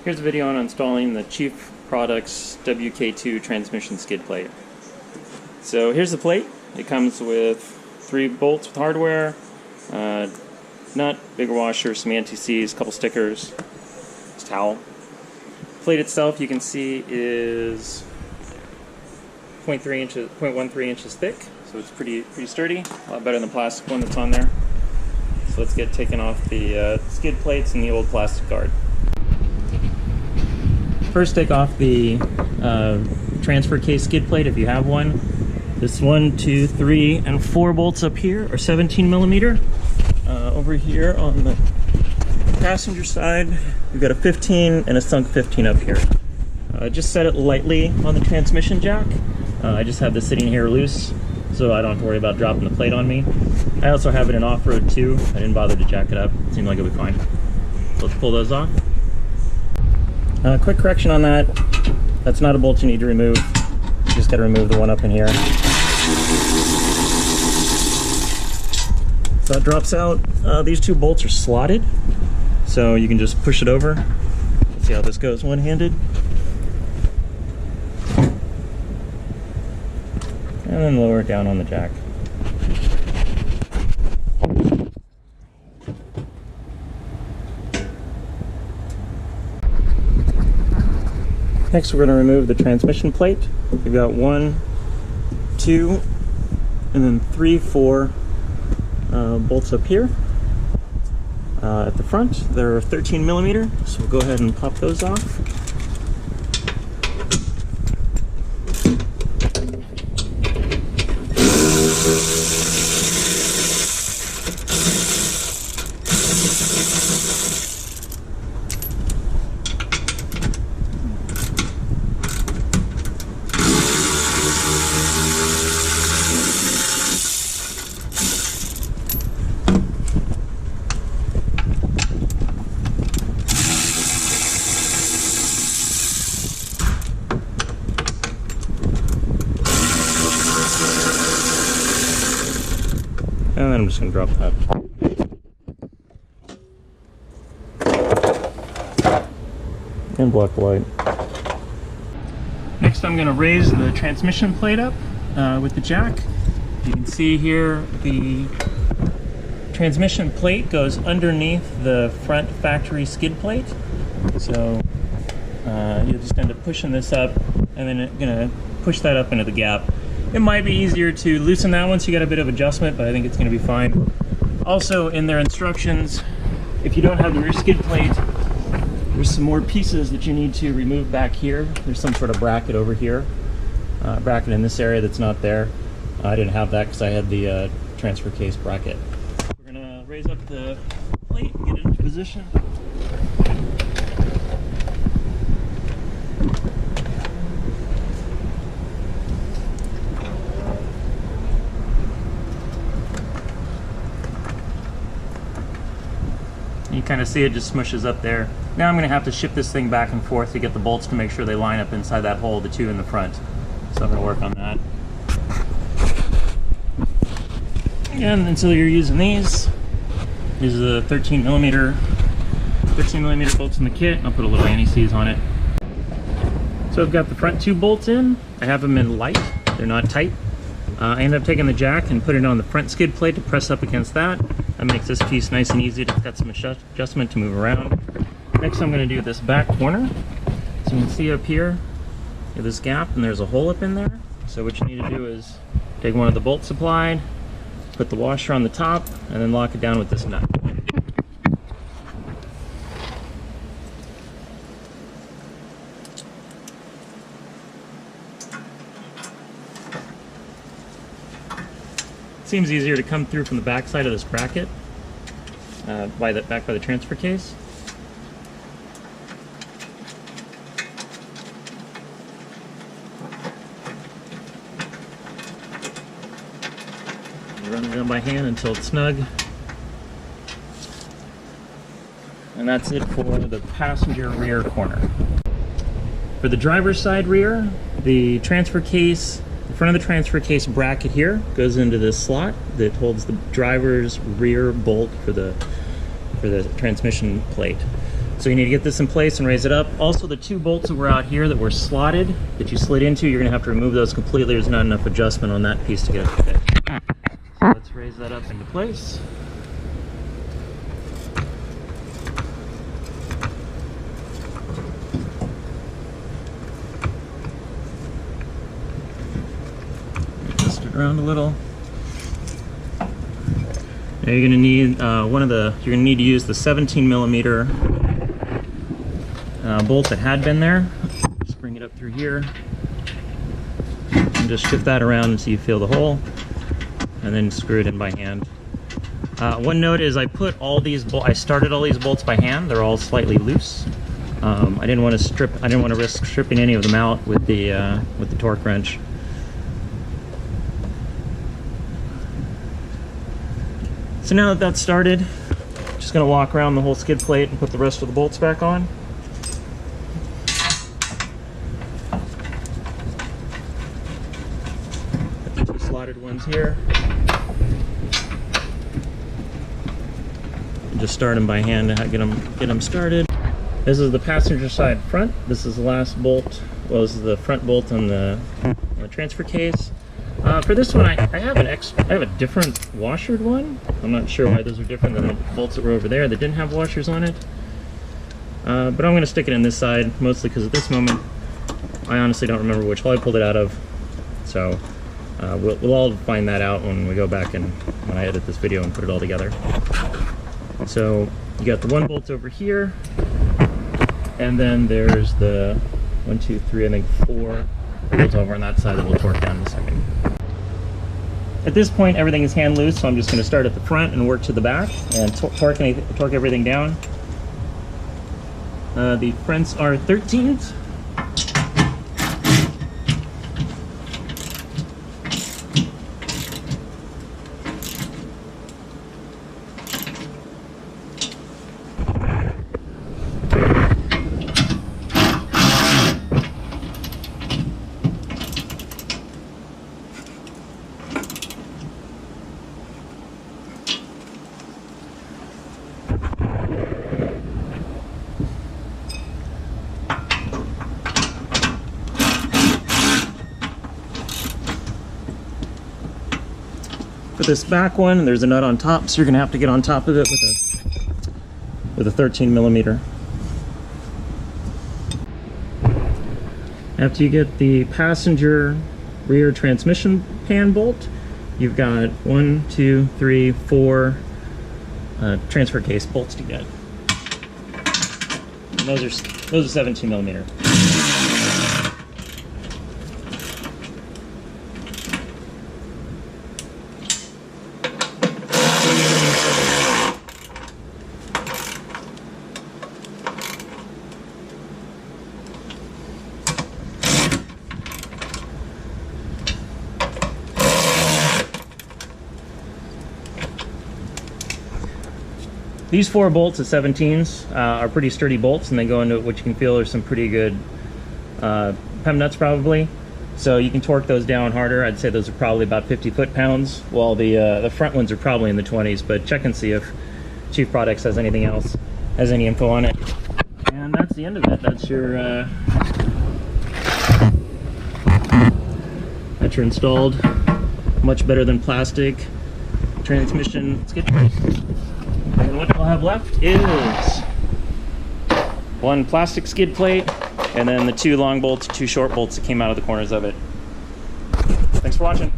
Here's a video on installing the Jeep Products WK2 transmission skid plate. So here's the plate. It comes with 3 bolts with hardware, nut, bigger washer, some anti-seize, a couple stickers, towel. The plate itself, you can see, is 0.13 inches thick, so it's pretty sturdy. A lot better than the plastic one that's on there. So let's get taken off the skid plates and the old plastic guard. First, take off the transfer case skid plate if you have one. This 1, 2, 3, and 4 bolts up here are 17 millimeter. Over here on the passenger side, we've got a 15 and a sunk 15 up here. Just set it lightly on the transmission jack. I just have this sitting here loose, so I don't have to worry about dropping the plate on me. I also have it in off-road too. I didn't bother to jack it up. It seemed like it would be fine. So let's pull those off. Quick correction on that. That's not a bolt you need to remove. You just got to remove the one up in here. So that drops out. These 2 bolts are slotted, so you can just push it over. Let's see how this goes one-handed. And then lower it down on the jack. Next, we're going to remove the transmission plate. We've got 1, 2, and then 3, 4 bolts up here. At the front, they're 13 millimeter, so we'll go ahead and pop those off. And then I'm just going to drop that. And black light. Next, I'm going to raise the transmission plate up with the jack. You can see here the transmission plate goes underneath the front factory skid plate. So you'll just end up pushing this up, and then it's going to push that up into the gap. It might be easier to loosen that one so you got a bit of adjustment, but I think it's going to be fine. Also, in their instructions, if you don't have the rear skid plate, there's some more pieces that you need to remove back here. There's some sort of bracket over here, bracket in this area that's not there. I didn't have that because I had the transfer case bracket. We're going to raise up the plate and get it into position. You kind of see it just smushes up there. Now I'm going to have to ship this thing back and forth to get the bolts to make sure they line up inside that hole, the 2 in the front. So I'm going to work on that. And until you're using these are the 13 millimeter bolts in the kit. I'll put a little anti-seize on it. So I've got the front 2 bolts in. I have them in light. They're not tight. I ended up taking the jack and putting it on the front skid plate to press up against that. That makes this piece nice and easy. It's got some adjustment to move around. Next, I'm going to do this back corner. So you can see up here, you have this gap and there's a hole up in there. So what you need to do is take one of the bolts supplied, put the washer on the top, and then lock it down with this nut. It seems easier to come through from the back side of this bracket, back by the transfer case. Run it down by hand until it's snug. And that's it for the passenger rear corner. For the driver's side rear, the transfer case, the front of the transfer case bracket here goes into this slot that holds the driver's rear bolt for the transmission plate. So you need to get this in place and raise it up. Also, the 2 bolts that were out here that were slotted, that you slid into, you're gonna have to remove those completely. There's not enough adjustment on that piece to get it to fit. So let's raise that up into place. Adjust it around a little. Now you're gonna need you're gonna need to use the 17 millimeter bolt that had been there. Just bring it up through here and just shift that around until you feel the hole, and then screw it in by hand. One note is I started all these bolts by hand. They're all slightly loose. I didn't want to risk stripping any of them out with the torque wrench. So now that that's started, just going to walk around the whole skid plate and put the rest of the bolts back on. Put the 2 slotted ones here. And just start them by hand to get them started. This is the passenger side front. This is the last bolt. Well, this is the front bolt on the transfer case. For this one, I have a different washered one. I'm not sure why those are different than the bolts that were over there that didn't have washers on it. But I'm going to stick it in this side, mostly because at this moment, I honestly don't remember which hole I pulled it out of. So we'll all find that out when we go back and when I edit this video and put it all together. So you got the 1 bolt over here, and then there's the 1, 2, 3, I think 4 bolts over on that side that we'll torque down in a second. At this point, everything is hand loose, so I'm just going to start at the front and work to the back and torque everything down. The fronts are 13s. For this back one, there's a nut on top, so you're gonna have to get on top of it with a 13 millimeter. After you get the passenger rear transmission pan bolt, you've got 1, 2, 3, 4 transfer case bolts to get. And those are 17 millimeter. These 4 bolts of 17s are pretty sturdy bolts, and they go into what you can feel are some pretty good PEM nuts probably. So you can torque those down harder. I'd say those are probably about 50 foot-pounds, while the front ones are probably in the 20s, but check and see if Chief Products has anything else, has any info on it. And that's the end of it. That's your installed, much better than plastic transmission skid plate. And what we'll have left is 1 plastic skid plate, and then the 2 long bolts, 2 short bolts that came out of the corners of it. Thanks for watching.